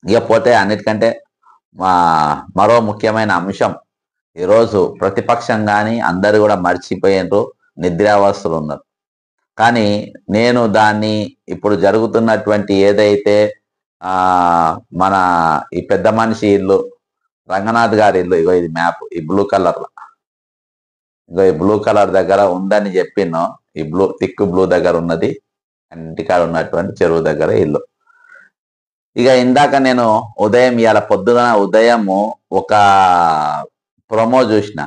ఇకపోతే అన్నిటికంటే మరో ముఖ్యమైన అంశం, ఈరోజు ప్రతిపక్షం కానీ అందరూ కూడా మర్చిపోయినరు, నిద్రావస్థలు ఉన్నారు. కానీ నేను దాన్ని ఇప్పుడు జరుగుతున్నటువంటి ఏదైతే ఆ మన ఈ పెద్ద మనిషి ఇల్లు, రంగనాథ్ గారి ఇల్లు, ఇగో ఇది మ్యాప్, ఈ బ్లూ కలర్, ఇగో ఈ బ్లూ కలర్ దగ్గర ఉందని చెప్పినో, ఈ థిక్ బ్లూ దగ్గర ఉన్నది, ఇంటికాడ ఉన్నటువంటి చెరువు దగ్గర ఇల్లు. ఇక ఇందాక నేను ఉదయం, ఇవాళ పొద్దున ఉదయము ఒక ప్రొమో చూసిన.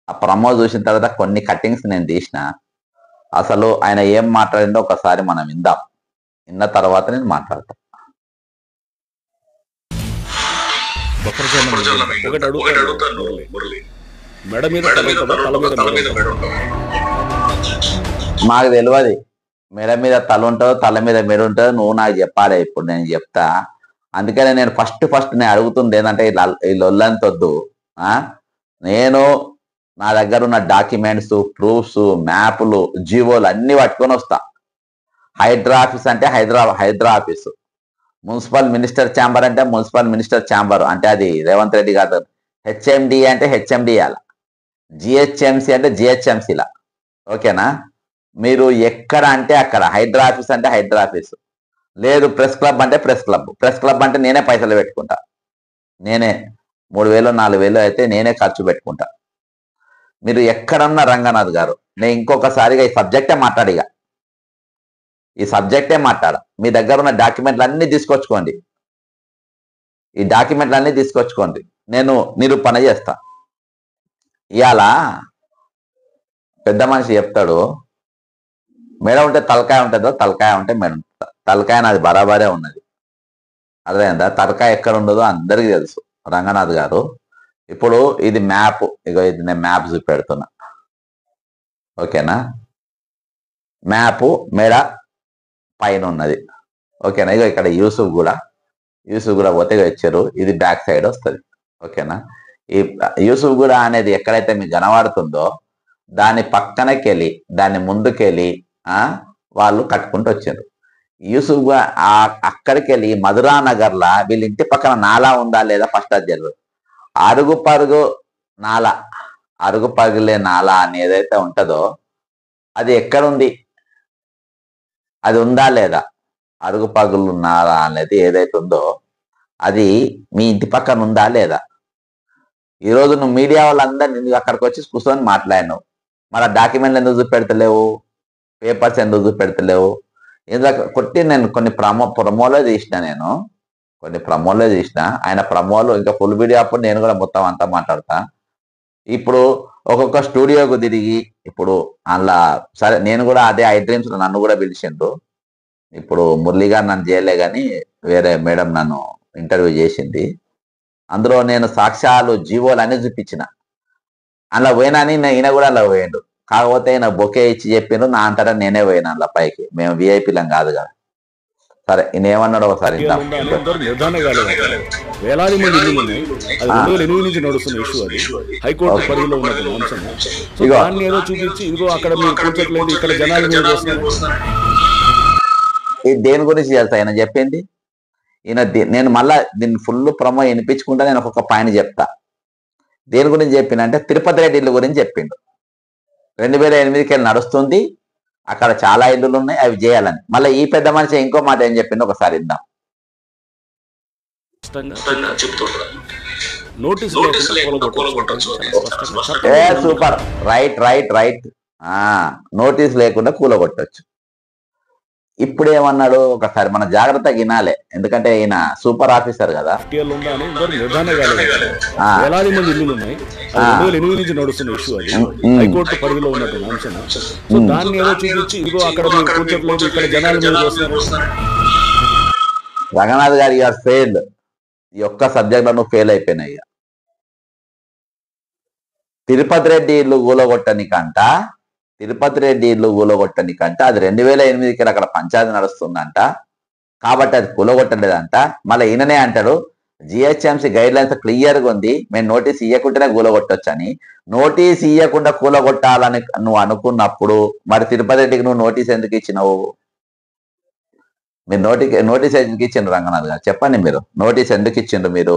ఆ ప్రొమో చూసిన తర్వాత కొన్ని కట్టింగ్స్ నేను తీసిన. అసలు ఆయన ఏం మాట్లాడిందో ఒకసారి మనం విందాం. విన్న తర్వాత నేను మాట్లాడతా. మాకు తెలియదు మెడ మీద తల ఉంటుందో తల మీద మెడ ఉంటుందో, నువ్వు నాకు చెప్పాలి, ఇప్పుడు నేను చెప్తా. అందుకనే నేను ఫస్ట్ నేను అడుగుతుంది ఏంటంటే, ఈ లొల్లంతొద్దు. నేను నా దగ్గర ఉన్న డాక్యుమెంట్స్, ప్రూఫ్స్, మ్యాప్లు, జీవోలు అన్ని పట్టుకొని వస్తా. హైడ్రా ఆఫీస్ అంటే HYDRAA office, municipal minister chamber అంటే మున్సిపల్ మినిస్టర్ ఛాంబర్, అంటే అది రేవంత్ రెడ్డి గారు. హెచ్ఎండి అంటే హెచ్ఎండిఆల, జిహెచ్ఎంసి అంటే జిహెచ్ఎంసీలా. ఓకేనా? మీరు ఎక్కడ అంటే అక్కడ. హైడ్రా ఆఫీస్ అంటే హైడ్రా ఆఫీసు, లేదు ప్రెస్ క్లబ్ అంటే ప్రెస్ క్లబ్. ప్రెస్ క్లబ్ అంటే నేనే పైసలు పెట్టుకుంటా, నేనే 3000 4000 అయితే నేనే ఖర్చు పెట్టుకుంటా. మీరు ఎక్కడన్నా రంగనాథ్ గారు, నేను ఇంకొకసారిగా ఈ సబ్జెక్టే మాట్లాడిగా, ఈ సబ్జెక్టే మాట్లాడ. మీ దగ్గర ఉన్న డాక్యుమెంట్లు అన్ని తీసుకొచ్చుకోండి, ఈ డాక్యుమెంట్లు అన్ని తీసుకొచ్చుకోండి, నేను నిరూపణ చేస్తా. ఇవాళ పెద్ద మనిషి చెప్తాడు, మెడ ఉంటే తలకాయ ఉంటుందో, తలకాయ ఉంటే మెడ ఉంటుంది. తలకాయ నాది బరాబరే ఉన్నది, అర్థమైందా? తలకాయ ఎక్కడ ఉండదో అందరికీ తెలుసు. రంగనాథ్ గారు, ఇప్పుడు ఇది మ్యాప్, ఇగో ఇది నేను మ్యాప్ చూపెడుతున్నా. ఓకేనా? మ్యాప్ మెడ పైన ఉన్నది. ఓకేనా? ఇగో ఇక్కడ యూసుఫ్ కూడా పోతే వచ్చారు, ఇది బ్యాక్ సైడ్ వస్తుంది. ఓకేనా? ఈ యూసుఫ్ కూడా అనేది ఎక్కడైతే మీకు కనబడుతుందో దాని పక్కనకెళ్ళి, దాన్ని ముందుకెళ్ళి వాళ్ళు కట్టుకుంటూ వచ్చారు. యూసుఫ్ అక్కడికి వెళ్ళి మధురా నగర్లా వీళ్ళ ఇంటి పక్కన నాలా ఉందా లేదా ఫస్ట్ అది తెలియదు. అరుగు పరుగులే నాలా అని ఏదైతే ఉంటుందో అది ఎక్కడుంది, అది ఉందా లేదా? అరుగు పగులు నాలా అనేది ఏదైతే ఉందో అది మీ ఇంటి పక్కన ఉందా లేదా? ఈరోజు నువ్వు మీడియా వాళ్ళందరినీ అక్కడికి వచ్చి కూర్చొని మాట్లాడినావు, మరి డాక్యుమెంట్లు ఎందుకు చూపెడతలేవు, పేపర్స్ ఎందుకు చూపెడతలేవు? ఇందులో కొట్టి నేను కొన్ని ప్రమోలో తీసిన, ఆయన ప్రమోలు ఇంకా ఫుల్ వీడియో అప్పుడు నేను కూడా మొత్తం అంతా మాట్లాడతా. ఇప్పుడు ఒక్కొక్క స్టూడియోకు తిరిగి, ఇప్పుడు అందులో సరే నేను కూడా అదే ఐ డ్రీమ్స్ నన్ను కూడా పిలిచిండ్రు. ఇప్పుడు మురళి గారు నన్ను చేయలే కానీ వేరే మేడం నన్ను ఇంటర్వ్యూ చేసింది. అందులో నేను సాక్ష్యాలు, జీవోలు అన్ని చూపించిన. అందులో పోయినాని ఈయన కూడా అలా పోయిండు. కాకపోతే ఈయన బొకే ఇచ్చి చెప్పిండ్రు, నా అంటారా నేనే పోయినా అందులో పైకి, మేము విఐపీలం కాదు కదా. సరే ఈయన ఏమన్నాడు ఒకసారి వేలాది మంది ఇల్లు ఉన్నాయి, అది 2008 నుంచి నడుస్తున్న ఇష్యూ, అది హైకోర్టు పరిధిలో ఉన్నటువంటి అంశం. సో దాన్ని ఏదో చూపించి ఇదిగో అక్కడ మీరు కూర్చోట్లేదు, ఇక్కడ జనాలు మీరు చేస్తున్నారు. దేని గురించి చేస్తా ఆయన చెప్పింది? ఈయన నేను మళ్ళా దీన్ని ఫుల్ ప్రమో వినిపించుకుంటా, నేను ఒక్కొక్క పాయింట్ చెప్తా. దేని గురించి చెప్పినంటే తిరుపతి రెడ్డి ఇల్లు గురించి చెప్పిండు. 2008కి వెళ్ళి నడుస్తుంది, అక్కడ చాలా ఇల్లులు ఉన్నాయి, అవి చేయాలని. మళ్ళీ ఈ పెద్ద మనిషి ఇంకో మాట ఏం చెప్పిండు ఒకసారి ఇద్దాం. Super, right. నోటీస్ లేకుండా కూలగొట్టచ్చు. ఇప్పుడు ఏమన్నాడు ఒకసారి మన జాగ్రత్తగా వినాలి, ఎందుకంటే ఈయన సూపర్ ఆఫీసర్ కదా. వేలాది మంది ఇల్లులు ఉన్నాయి, 2008 నుంచి నడుస్తున్న ఇష్యూ, అది హైకోర్టు పరిధిలో ఉన్నటువంటి అంశం. సో దాన్ని ఏదో చూపించి ఇదిగో అక్కడ మీరు కూర్చోట్లేదు, ఇక్కడ జనాలు మీరు చేస్తున్నారు. రంగనాథ్ గారు యూఆర్ ఫెయిల్, ఈ ఒక్క సబ్జెక్ట్ లో నువ్వు ఫెయిల్ అయిపోయినాయి. తిరుపతి రెడ్డి ఇల్లు కూలగొట్టనికంట అది 2008కి అక్కడ పంచాయతీ నడుస్తుందంట, కాబట్టి అది కూలగొట్టలేదంట. మళ్ళీ ఈయననే అంటాడు జిహెచ్ఎంసీ గైడ్ లైన్స్ క్లియర్గా ఉంది, మేము నోటీస్ ఇవ్వకుండానే కూలగొట్టొచ్చు అని. నోటీస్ ఇవ్వకుండా కూలగొట్టాలని నువ్వు అనుకున్నప్పుడు మరి తిరుపతి రెడ్డికి నువ్వు నోటీస్ ఎందుకు ఇచ్చినావు? మీరు నోటీస్ ఎందుకు ఇచ్చిండ్రు రంగనాథ్ గారు చెప్పండి. మీరు నోటీస్ ఎందుకు ఇచ్చిండ్రు? మీరు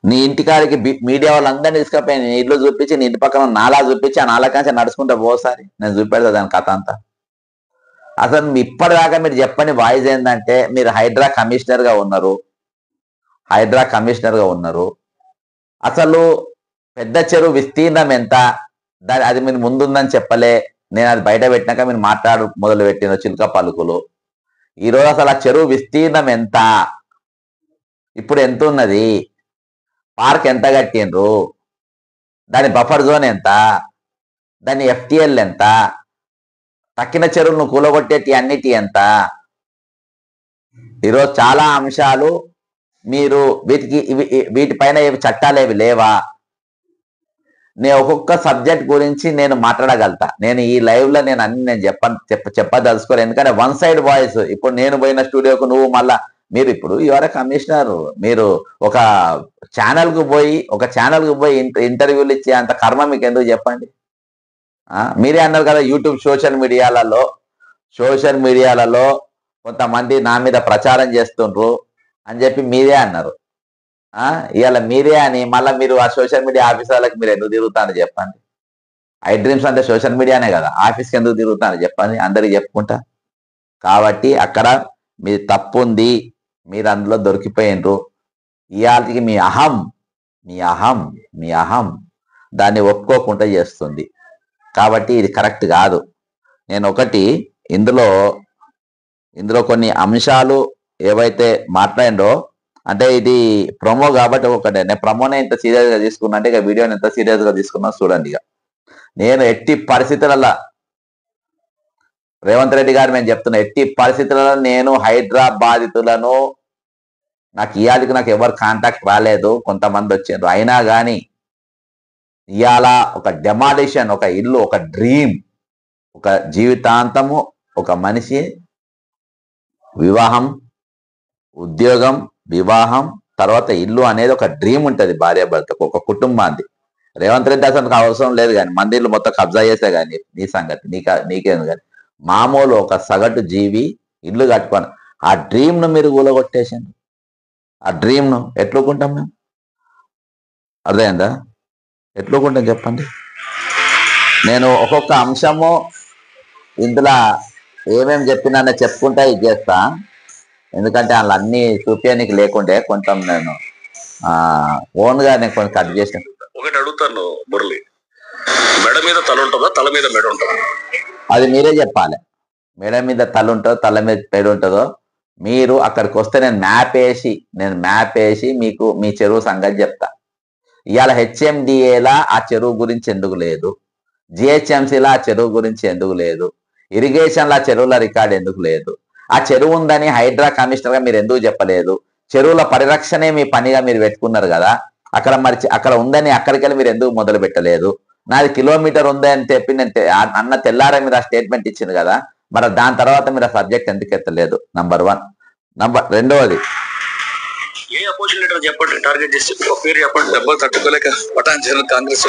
నీ ఇంటికాడికి మీడియా వాళ్ళందరినీ తీసుకుపోయి నీ ఇల్లు చూపించి, నీ ఇంటి పక్కన నాలా చూపించి, ఆ నాలా కాంచి నడుచుకుంటా పోసారి నేను చూపెడతా దాని కథ అంతా. అసలు ఇప్పటిదాకా మీరు చెప్పని వాయిస్ ఏంటంటే, మీరు హైడ్రా కమిషనర్ గా ఉన్నారు. అసలు పెద్ద చెరువు విస్తీర్ణం ఎంత, అది మీరు ముందుందని చెప్పలే. నేను అది బయట పెట్టినాక మీరు మొదలు పెట్టిన చిలుక పలుకులు. ఈరోజు అసలు ఆ చెరువు విస్తీర్ణం ఎంత, ఇప్పుడు ఎంత ఉన్నది, పార్క్ ఎంత కట్టిండ్రు, దాని బఫర్ జోన్ ఎంత, దాని ఎఫ్టిఎల్ ఎంత, తక్కిన చెరువులను కూలగొట్టేటి అన్నిటి ఎంత. ఈరోజు చాలా అంశాలు మీరు వీటిపైన చట్టాలు ఏవి లేవా? నేను ఒక్కొక్క సబ్జెక్ట్ గురించి నేను మాట్లాడగలుగుతా. నేను ఈ లైవ్ లో నేను చెప్పదలుచుకోలేదు. ఎందుకంటే వన్ సైడ్ వాయిస్. ఇప్పుడు నేను పోయిన స్టూడియోకు నువ్వు మళ్ళా మీరు ఇప్పుడు ఎవరే కమిషనర్, మీరు ఒక ఛానల్ కు పోయి ఇంటర్వ్యూలు ఇచ్చే అంత కర్మ మీకు ఎందుకు చెప్పండి? మీరే అన్నారు కదా యూట్యూబ్ సోషల్ మీడియాలలో కొంతమంది నా మీద ప్రచారం చేస్తుండ్రు అని చెప్పి మీరే అన్నారు. ఇవాళ మీరే అని మళ్ళీ మీరు ఆ సోషల్ మీడియా ఆఫీసర్లకు మీరు ఎందుకు తిరుగుతాను చెప్పండి? ఐ డ్రీమ్స్ అంటే సోషల్ మీడియానే కదా, ఆఫీస్కి ఎందుకు తిరుగుతాను చెప్పండి? అందరికి చెప్పుకుంటా. కాబట్టి అక్కడ మీ తప్పు ఉంది, మీరు అందులో దొరికిపోయినరు. ఇవాళకి మీ అహం దాన్ని ఒప్పుకోకుండా చేస్తుంది. కాబట్టి ఇది కరెక్ట్ కాదు. నేను ఒకటి ఇందులో కొన్ని అంశాలు ఏవైతే మాట్లాడిండో, అంటే ఇది ప్రొమో కాబట్టి ఒకటే, నేను ప్రొమోనే ఇంత సీరియస్ గా తీసుకున్నా అంటే ఇక వీడియోని ఎంత సీరియస్ గా తీసుకున్నా చూడండి. ఇక నేను ఎట్టి పరిస్థితులలో రేవంత్ రెడ్డి గారు మేము చెప్తున్నా, ఎట్టి పరిస్థితులలో నేను హైదరాబాదితులను నాకు ఎవరు కాంటాక్ట్ రాలేదు, కొంతమంది వచ్చారు. అయినా కానీ ఇవాళ ఒక డెమాలిషన్, ఒక ఇల్లు, ఒక డ్రీమ్, ఒక జీవితాంతము ఒక మనిషి వివాహం, ఉద్యోగం, తర్వాత ఇల్లు అనేది ఒక డ్రీమ్ ఉంటుంది భార్యాభర్తకు, ఒక కుటుంబాన్ని. రేవంత్ రెడ్డి అసలు అవసరం లేదు కానీ మందిర్లు మొత్తం కబ్జా చేస్తే కానీ నీ సంగతి నీకేంది. కానీ మామూలు ఒక సగటు జీవి ఇల్లు కట్టుకొని ఆ డ్రీమ్ ను మీరు కూలగొట్టేసింది. ఆ డ్రీమ్ ను ఎట్లుకుంటాం మేము? అర్థమైందా? ఎట్లుకుంటాం చెప్పండి? నేను ఒక్కొక్క అంశము ఇందులో ఏమేమి చెప్పినా చెప్పుకుంటా ఇది చేస్తా. ఎందుకంటే వాళ్ళు అన్ని చూపించడానికి లేకుంటే కొంచెం నేను ఓన్ గా నేను కొంచెం కట్ చేసిన. ఒకటి అడుగుతాను మురళి, మెడ మీద తల ఉంటుందా, తల మీద మెడ ఉంటుందా? అది మీరే చెప్పాలి. మెడ మీద తల ఉంటుందో, తల మీద మెడ ఉంటుందో మీరు అక్కడికి వస్తే నేను మ్యాప్ వేసి మీకు మీ చెరువు సంగతి చెప్తా. ఇవాళ హెచ్ఎండిఏలా ఆ చెరువు గురించి ఎందుకు లేదు, జిహెచ్ఎంసీలా ఆ చెరువు గురించి ఎందుకు లేదు, ఇరిగేషన్లో ఆ చెరువుల రికార్డు ఎందుకు లేదు, ఆ చెరువు ఉందని హైడ్రా కమిషనర్ గా మీరు ఎందుకు చెప్పలేదు? చెరువుల పరిరక్షణే మీ పనిగా మీరు పెట్టుకున్నారు కదా, అక్కడ ఉందని అక్కడికి వెళ్ళి మీరు ఎందుకు మొదలు పెట్టలేదు? నాది కిలోమీటర్ ఉంది అని చెప్పి నేను అన్న తెల్లారే మీరు ఆ స్టేట్మెంట్ ఇచ్చింది కదా, మరి దాని తర్వాత మీరు ఆ సబ్జెక్ట్ ఎందుకు ఎత్తలేదు? నంబర్ 1. రెండవది, ఏ అపోజిషన్ లీడర్ చెప్పండి, టార్గెట్ చేసి ఒక పేరు చెప్పండి. దెబ్బలు తట్టుకోలేక పటాన్ చెరువు కాంగ్రెస్.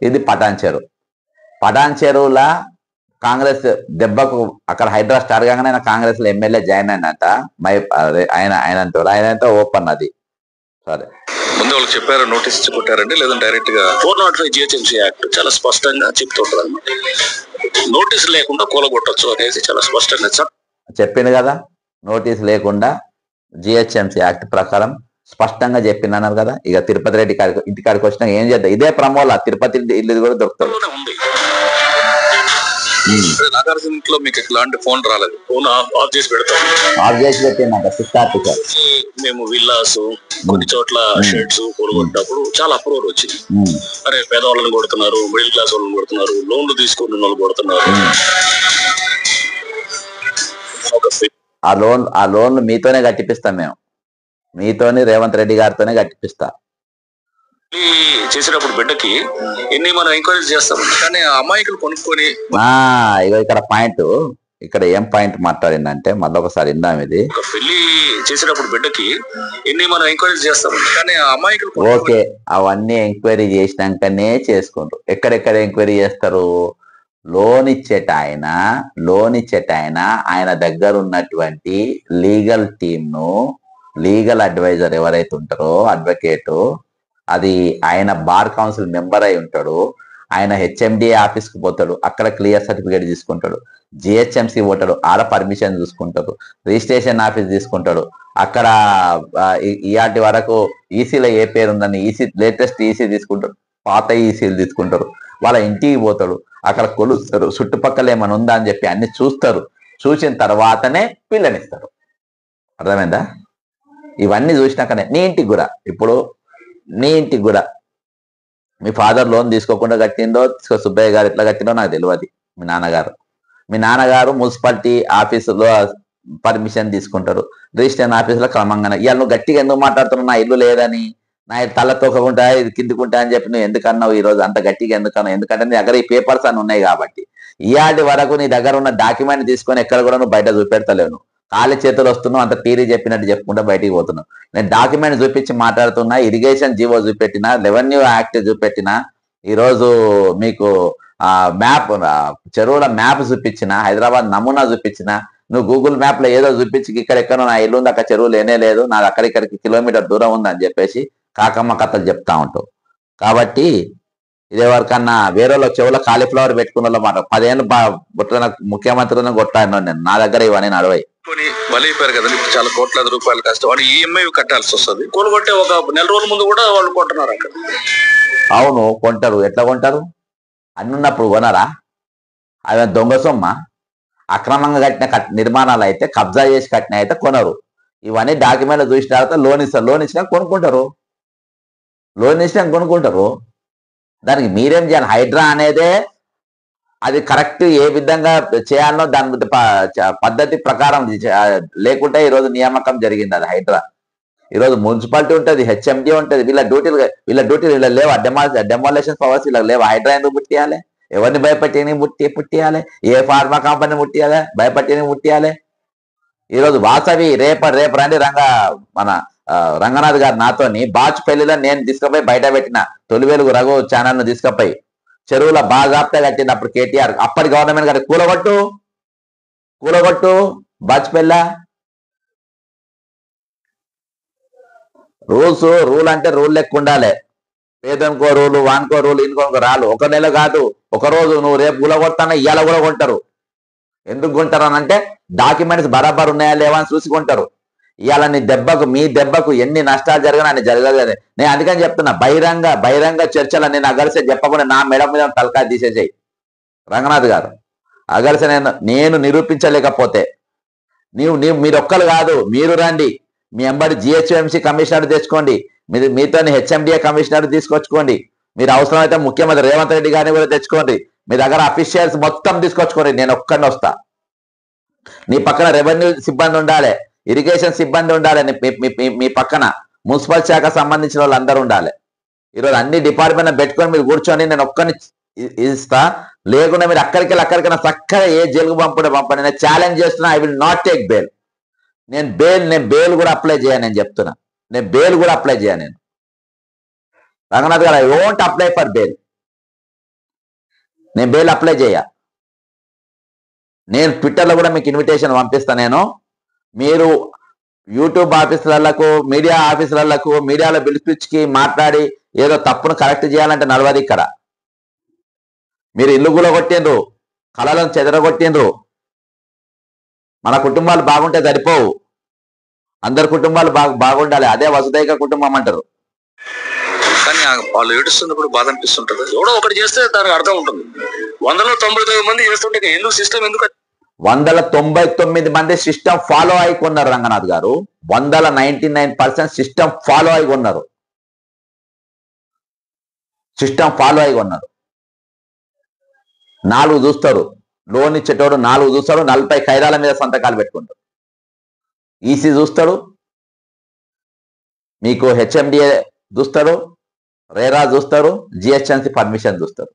ఇది పటాన్ చెరువులా కాంగ్రెస్ దెబ్బకు అక్కడ హైడ్రా స్టార్ కాగానే కాంగ్రెస్ లో ఎమ్మెల్యే జాయిన్ అయినట్ట. ఆయన ఓపెన్ అది. సరే, ముందు వాళ్ళకి చెప్పారు, నోటీస్ ఇచ్చి కొట్టారండి, లేదంటే డైరెక్ట్ గా 405 జిహెచ్ఎంసీ యాక్ట్ చాలా స్పష్టంగా చెప్తుంటారు అనమాట. నోటీస్ లేకుండా కూలగొట్టచ్చు అనేసి చాలా స్పష్టంగా చెప్పింది కదా. నోటీస్ లేకుండా జిహెచ్ఎంసీ యాక్ట్ ప్రకారం స్పష్టంగా చెప్పినారు కదా. ఇక తిరుపతి రెడ్డి ఇంటికాడికి వచ్చినా ఏం చేద్దాం, ఇదే ప్రమోలా తిరుపతి ఇల్లు కూడా దొరుకుతుంది. నాగార్జునలో మీకు ఇలాంటి ఫోన్ రాలేదు, ఫోన్ ఆఫ్ చేసి పెడతాం. మేము విల్లాస్ కొన్ని చోట్ల షెడ్స్ కొనుగొన్నప్పుడు చాలా అప్రూవల్ వచ్చింది. అరే పేదవాళ్ళని కొడుతున్నారు, మిడిల్ క్లాస్ వాళ్ళని కొడుతున్నారు, లోన్లు తీసుకున్న వాళ్ళు కొడుతున్నారు. ఆ లోన్ మీతోనే కట్టిపిస్తాం మేము, మీతోని రేవంత్ రెడ్డి గారితోనే కట్టిపిస్తా. చేసినప్పుడు బిడ్డకి ఎన్ని మనం ఎంకరేజ్ చేస్తాం, కానీ అమాయకులు కొనుక్కొని ఇక్కడ ఏం పాయింట్ మాట్లాడిందంటే మళ్ళీ ఒకసారి విందాం. ఇది పెళ్లి చేసినప్పుడు బిడ్డకి ఎన్ని మనం ఎంకరేజ్ చేస్తాం, కానీ అమాయకులు ఓకే అవన్నీ ఎంక్వైరీ చేసినాకనే చేసుకుంటారు. ఎక్కడెక్కడ ఎంక్వైరీ చేస్తారు? లోన్ ఇచ్చేట ఆయన దగ్గర ఉన్నటువంటి లీగల్ టీమ్ను, లీగల్ అడ్వైజర్ ఎవరైతే ఉంటారో అడ్వకేటు, అది ఆయన బార్ కౌన్సిల్ మెంబర్ అయి ఉంటాడు. ఆయన హెచ్ఎండిఏ ఆఫీస్కి పోతాడు, అక్కడ క్లియర్ సర్టిఫికేట్ తీసుకుంటాడు. జిహెచ్ఎంసి పోతాడు, ఆడ పర్మిషన్ చూసుకుంటాడు. రిజిస్ట్రేషన్ ఆఫీస్ తీసుకుంటాడు, అక్కడ ఇయాటి వరకు ఈసీలో ఏ పేరు ఉందని లేటెస్ట్ ఈసీ తీసుకుంటాడు, పాత ఈసీలు తీసుకుంటారు. వాళ్ళ ఇంటికి పోతాడు, అక్కడ కొలుస్తారు, చుట్టుపక్కల ఏమైనా ఉందా అని చెప్పి అన్ని చూస్తారు. చూసిన తర్వాతనే పిల్లనిస్తారు. అర్థమైందా? ఇవన్నీ చూసినాకనే నీ ఇంటికి కూడా మీ ఫాదర్ లోన్ తీసుకోకుండా కట్టిందో, సుబ్బయ్య గారు ఎట్లా కట్టిందో నాకు తెలియదు. మీ నాన్నగారు మున్సిపాలిటీ ఆఫీసులో పర్మిషన్ తీసుకుంటారు, రిజిస్ట్రేషన్ ఆఫీసులో క్రమంగా. ఇవాళ నువ్వు గట్టిగా ఎందుకు మాట్లాడుతున్నావు? నా ఇల్లు లేదని, నా తల తోకకుంటా ఇది కిందికుంటా అని చెప్పి నువ్వు ఎందుకన్నావు ఈరోజు అంత గట్టిగా? ఎందుకన్నావు? ఎందుకంటే నీ దగ్గర ఈ పేపర్స్ అని ఉన్నాయి కాబట్టి. ఇవాటి వరకు నీ దగ్గర ఉన్న డాక్యుమెంట్ తీసుకొని ఎక్కడ కూడా నువ్వు బయట చూపెడతలేవు. ఖాళీ చేతులు వస్తున్నావు, అంత థియరీ చెప్పినట్టు చెప్పుకుంటా బయటికి పోతున్నావు. నేను డాక్యుమెంట్ చూపించి మాట్లాడుతున్నా, ఇరిగేషన్ జీవో చూపెట్టినా, రెవెన్యూ యాక్ట్ చూపెట్టినా, ఈరోజు మీకు మ్యాప్, చెరువుల మ్యాప్ చూపించిన, హైదరాబాద్ నమూనా చూపించిన. నువ్వు గూగుల్ మ్యాప్ లో ఏదో చూపించి ఇక్కడెక్కడో నా ఇల్లు ఉంది, అక్కడ చెరువు లేనే లేదు, నాది అక్కడిక్కడికి కిలోమీటర్ దూరం ఉందని చెప్పేసి కాకమ్మ కథలు చెప్తా ఉంటావు. కాబట్టి ఇదేవరకన్నా వేరే చెవుల కాలీఫ్లవర్ పెట్టుకున్న మాట 10 ఏళ్ళు ముఖ్యమంత్రులను కొట్టాను నేను. నా దగ్గర ఇవన్నీ నడవై బలైపోయారు కదండి. ఇప్పుడు చాలా కోట్లాది రూపాయలు కష్టం, వాళ్ళు ఈఎంఐ కట్టాల్సి వస్తుంది. కొనుగొట్టే ఒక నెల రోజుల ముందు కూడా వాళ్ళు కొంటున్నారు అక్కడ. అవును, కొంటారు. ఎట్లా కొంటారు? అన్ని ఉన్నప్పుడు కొనరా? అవి దొంగ సొమ్మ. అక్రమంగా కట్టిన నిర్మాణాలు అయితే, కబ్జా చేసి కట్టిన అయితే కొనరు. ఇవన్నీ డాక్యుమెంట్లు చూసిన తర్వాత లోన్ ఇస్తారు. లోన్ ఇచ్చినా కొనుక్కుంటారు. దానికి మీరేం చేయాలి? హైడ్రా అనేదే అది కరెక్ట్ ఏ విధంగా చేయాలనో దాని పద్ధతి ప్రకారం లేకుంటే ఈరోజు నియామకం జరిగింది. అది హైడ్రా. ఈరోజు మున్సిపాలిటీ ఉంటుంది, హెచ్ఎండి ఉంటుంది. వీళ్ళ డ్యూటీలు లేవు. డెమాలేషన్ పవర్స్ వీళ్ళకి లేవు. హైడ్రా ఎందుకు పుట్టియాలి? ఎవరిని భయపెట్టి పుట్టియాలి? ఏ ఫార్మా కంపెనీ ముట్టియాలి? భయపట్టి ముట్టియాలి? ఈరోజు వాసవి రేపరండి మన రంగనాథ్ గారు నాతోని బాచుపల్లిలో నేను తీసుకుపోయి బయట పెట్టిన తొలి వెలుగు రఘు ఛానల్ ను తీసుకుపోయి చెరువుల బాజాప్తా కట్టినప్పుడు కేటీఆర్ అప్పటి గవర్నమెంట్ గారి కూలగొట్టు బాచుపల్లి. రూల్ అంటే రూల్ లెక్క ఉండాలి. పేదనికో రూలు, వానికో రూలు, ఇంకోకో రాలు. ఒక నెల కాదు, ఒక రోజు నువ్వు రేపు గులగొడతానా ఇవాళ కూడా కొంటారు. ఎందుకు కొంటారు అని అంటే డాక్యుమెంట్స్ బరాబర్ ఉన్నాయా లేవా అని చూసి కొంటారు. ఇవాళ మీ దెబ్బకు ఎన్ని నష్టాలు జరిగినా అని జరగలేదు. నేను అందుకని చెప్తున్నా, బహిరంగ చర్చలు నేను అగలిసే చెప్పకుండా నా మెడ మీద తలకాయ తీసేసాయి రంగనాథ్ గారు. అగలిసే నేను నిరూపించలేకపోతే మీరు ఒక్కరు కాదు, మీరు రండి. మీ ఎంబడి జిహెచ్ఎంసీ కమిషనర్ తెచ్చుకోండి, మీతో హెచ్ఎండిఏ కమిషనర్ తీసుకొచ్చుకోండి. మీరు అవసరమైతే ముఖ్యమంత్రి రేవంత్ రెడ్డి గారిని కూడా తెచ్చుకోండి. మీ దగ్గర అఫీషియల్స్ మొత్తం తీసుకొచ్చుకోండి. నేను ఒక్కడిని వస్తా. నీ పక్కన రెవెన్యూ సిబ్బంది ఉండాలి, ఇరిగేషన్ సిబ్బంది ఉండాలి, మీ పక్కన మున్సిపల్ శాఖ సంబంధించిన వాళ్ళు అందరూ ఉండాలి. ఈరోజు అన్ని డిపార్ట్మెంట్ పెట్టుకొని మీరు కూర్చొని నేను ఒక్కరిని ఇస్తా. లేకుండా మీరు అక్కడికైనా చక్కగా ఏ జైలుకు పంపండి. నేను ఛాలెంజ్ చేస్తున్నా, I will not take bail. నేను బెయిల్ కూడా అప్లై చేయను. నేను చెప్తున్నా, నేను బెయిల్ కూడా అప్లై చేయను. నేను రంగనాథ్ గారు, I won't apply for bail. నేను బెయిల్ అప్లై చేయ. నేను ట్విట్టర్లో కూడా మీకు ఇన్విటేషన్ పంపిస్తా. మీరు యూట్యూబ్ ఆఫీసులకు, మీడియా ఆఫీసులకు, మీడియాలో పిలిపించి మాట్లాడి ఏదో తప్పును కరెక్ట్ చేయాలంటే నడవది ఇక్కడ. మీరు ఇల్లు కూలగొట్టిండ్రు, కళలను చెదరగొట్టిండ్రు. మన కుటుంబాలు బాగుంటే సరిపోవు, అందరి కుటుంబాలు బాగుండాలి. అదే వసుదైక కుటుంబం అంటారు. కానీ వాళ్ళు ఏడుస్తున్నప్పుడు బాధ అనిపిస్తుంటది. ఎవడో ఒకటి చేస్తే దానికి అర్థం ఉంటుంది. 199 మంది చేస్తుంటే ఎందుకు సిస్టమ్ ఎందుకు? 199 మంది సిస్టమ్ ఫాలో అయి కొన్నారు రంగనాథ్ గారు. 99% సిస్టమ్ ఫాలో అయి కొన్నారు. 4 చూస్తారు, లోన్ ఇచ్చేటోడు 4 చూస్తాడు, 40 ఖైరాల మీద సంతకాలు పెట్టుకుంటాడు. ఈసీ చూస్తాడు, మీకు హెచ్ఎండిఏ చూస్తాడు, రేరా చూస్తారు, జిహెచ్ఎంసీ పర్మిషన్ చూస్తారు,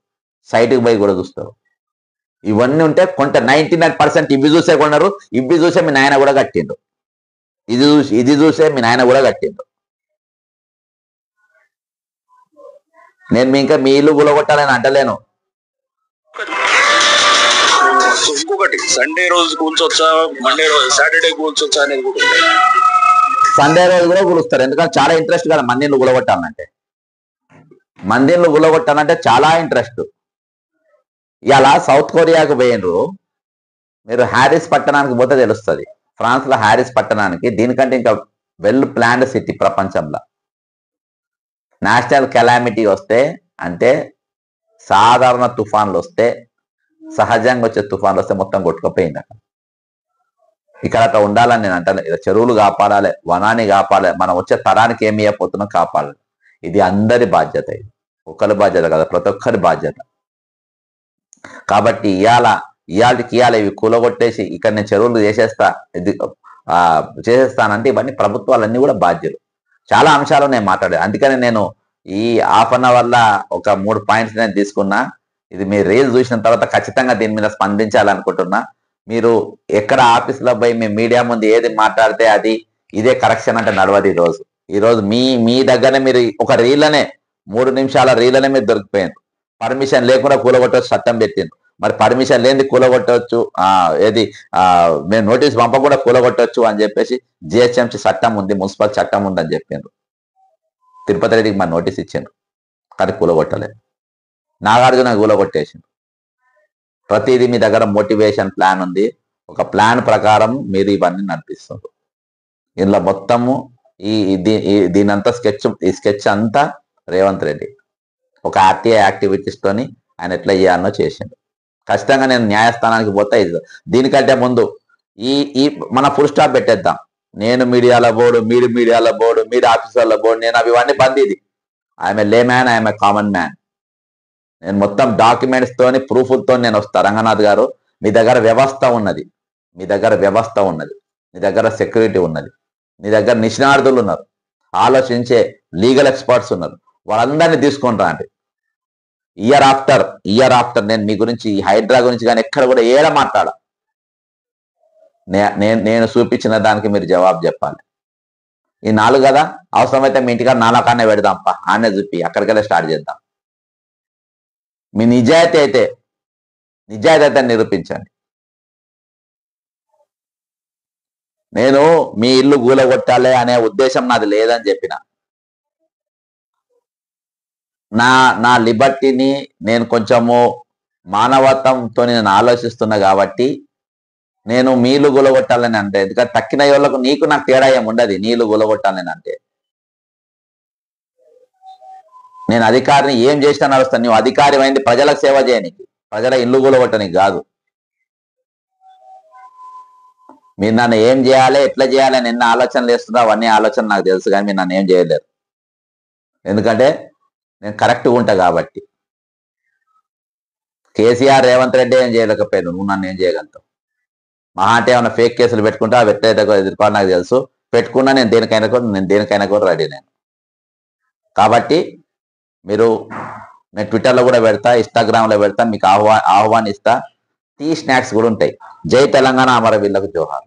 సైట్కి పోయి కూడా చూస్తారు. ఇవన్నీ ఉంటే 99% ఇవి చూసే కొన్నారు. ఇవి చూసే మీ నాయన కూడా కట్టిండు. ఇది చూసే మీ నాయన కూడా కట్టిండు. నేను ఇంకా మీ ఇల్లు గులగొట్టాలని అంటలేను. సో ఇంకొకటి సండే రోజు కూల్చొచ్చా, మండే రోజు, సాటర్డే కూల్చొచ్చా అనేది కూడా ఉంది. సండే రోజు కూడా కూలుస్తారు, ఎందుకంటే చాలా ఇంట్రెస్ట్ కదా మందిర్లు గులగొట్టాలంటే. మందిర్లు గులగొట్టాలంటే చాలా ఇంట్రెస్ట్. ఇలా సౌత్ కొరియాకు పోయినరు, మీరు హ్యారిస్ పట్టణానికి పోతే తెలుస్తుంది. ఫ్రాన్స్ లో హ్యారిస్ పట్టణానికి దీనికంటే ఇంకా వెల్ ప్లాన్డ్ సిటీ ప్రపంచంలో. నేషనల్ కెలామిటీ వస్తే అంటే సాధారణ తుఫాన్లు వస్తే, సహజంగా వచ్చే తుఫాన్లు వస్తే మొత్తం కొట్టుకుపోయింది అక్కడ. ఇక్కడ అట్లా ఉండాలని నేను అంటాను. చెరువులు కాపాడాలి, వనాన్ని కాపాడాలి, మనం వచ్చే తరానికి ఏమి ఇవ్వకపోతున్నాం కాపాడాలి. ఇది అందరి బాధ్యత, ఇది ఒకరి బాధ్యత కదా, ప్రతి ఒక్కరి బాధ్యత. కాబట్టి ఇవాళకి ఇవి కూలగొట్టేసి ఇక్కడ నేను చెరువులు చేసేస్తానంటే ఇవన్నీ ప్రభుత్వాలన్నీ కూడా బాధ్యులు. చాలా అంశాలు నేను మాట్లాడాను. అందుకని నేను ఈ హాఫ్ అన్ అవర్లో ఒక 3 పాయింట్స్ నేను తీసుకున్నా. ఇది మీరు రీల్ చూసిన తర్వాత ఖచ్చితంగా దీని మీద స్పందించాలనుకుంటున్నా. మీరు ఎక్కడ ఆఫీసులో పోయి మీ మీడియా ముందు ఏది మాట్లాడితే అది ఇదే కరెక్షన్ అంటే నడవదు. ఈరోజు మీ దగ్గరనే మీరు ఒక రీలనే 3 నిమిషాల రీలనే మీరు దొరికిపోయారు. పర్మిషన్ లేకుండా కూలగొట్టవచ్చు చట్టం పెట్టింది. మరి పర్మిషన్ లేనిది కూలగొట్టవచ్చు, మేము నోటీస్ పంపకుండా కూలగొట్టవచ్చు అని చెప్పేసి జిహెచ్ఎంసీ చట్టం ఉంది, మున్సిపల్ చట్టం ఉంది అని చెప్పిండ్రు. తిరుపతి రెడ్డికి మరి నోటీస్ ఇచ్చిండ్రు, కానీ కూలగొట్టలేదు. నాగార్జున కూలగొట్టేసిండ్రు. ప్రతిదీ మీ దగ్గర మోటివేషన్ ప్లాన్ ఉంది, ఒక ప్లాన్ ప్రకారం మీరు ఇవన్నీ నడిపిస్తున్నారు. ఇందులో మొత్తము దీనంతా ఈ స్కెచ్ అంతా రేవంత్ రెడ్డి ఒక ఆర్టీఐ యాక్టివిటీస్ తోని ఆయన ఎట్లా చేయాలనో చేసిండు. ఖచ్చితంగా నేను న్యాయస్థానానికి పోతా. దీనికంటే ముందు మన ఫుల్ స్టాప్ పెట్టేద్దాం. నేను మీడియాలో బోర్డు, మీరు మీడియాలో బోర్డు, మీరు ఆఫీసర్ల బోర్డు, నేను ఇవన్నీ బంద్. ఇది ఐఎమ్ ఏ లే man, I'm a common man. నేను మొత్తం డాక్యుమెంట్స్ తోని ప్రూఫ్లతో నేను వస్తా. రంగనాథ్ గారు, మీ దగ్గర వ్యవస్థ ఉన్నది, మీ దగ్గర సెక్యూరిటీ ఉన్నది, మీ దగ్గర నిష్ణార్థులు ఉన్నారు, ఆలోచించే లీగల్ ఎక్స్పర్ట్స్ ఉన్నారు. వాళ్ళందరినీ తీసుకొని రండి. ఇయర్ ఆఫ్టర్ నేను మీ గురించి, హైడ్రా గురించి కానీ ఎక్కడ కూడా మాట్లాడ. నేను చూపించిన దానికి మీరు జవాబు చెప్పాలి. ఈ 4 కదా, అవసరమైతే మీ ఇంటికాడ 4 కానే పెడదాంపా, ఆనే చూపి అక్కడికెళ్ళి స్టార్ట్ చేద్దాం. మీ నిజాయితీ అయితే నిరూపించండి. నేను మీ ఇల్లు గూలగొట్టాలి అనే ఉద్దేశం నాది లేదని చెప్పిన. నా లిబర్టీని నేను కొంచెము మానవత్వంతో నేను ఆలోచిస్తున్నా కాబట్టి నేను మీలు గులగొట్టాలని అంటే, ఎందుకంటే తక్కిన వాళ్ళకు నాకు తేడా ఏముండదు. నీళ్లు గులగొట్టాలని అంటే నేను అధికారిని ఏం చేసినా నడుస్తాను. నువ్వు అధికారి అయింది ప్రజలకు సేవ చేయనికి, ప్రజల ఇల్లు గులగొట్టనికి కాదు. మీరు నన్ను ఏం చేయాలి, ఎట్లా చేయాలి నిన్న ఆలోచనలు వేస్తున్నా, అవన్నీ ఆలోచన నాకు తెలుసు, కానీ మీరు నన్ను ఏం చేయలేరు. ఎందుకంటే నేను కరెక్ట్గా ఉంటా కాబట్టి. కేసీఆర్, రేవంత్ రెడ్డి ఏం చేయలేకపోయాడు, నువ్వు నన్ను ఏం చేయగలుగుతావు? మహా అంటే ఏమైనా ఫేక్ కేసులు పెట్టుకుంటా, వ్యతిరేకత ఎదుర్కోవాలి నాకు తెలుసు. పెట్టుకున్నా నేను దేనికైనా కూడా రెడీ. నేను కాబట్టి నేను ట్విట్టర్లో కూడా పెడతా, ఇన్స్టాగ్రామ్లో పెడతా, మీకు ఆహ్వానిస్తా. టీ స్నాక్స్ కూడా ఉంటాయి. జై తెలంగాణ, అమరవీరులకు జోహార్.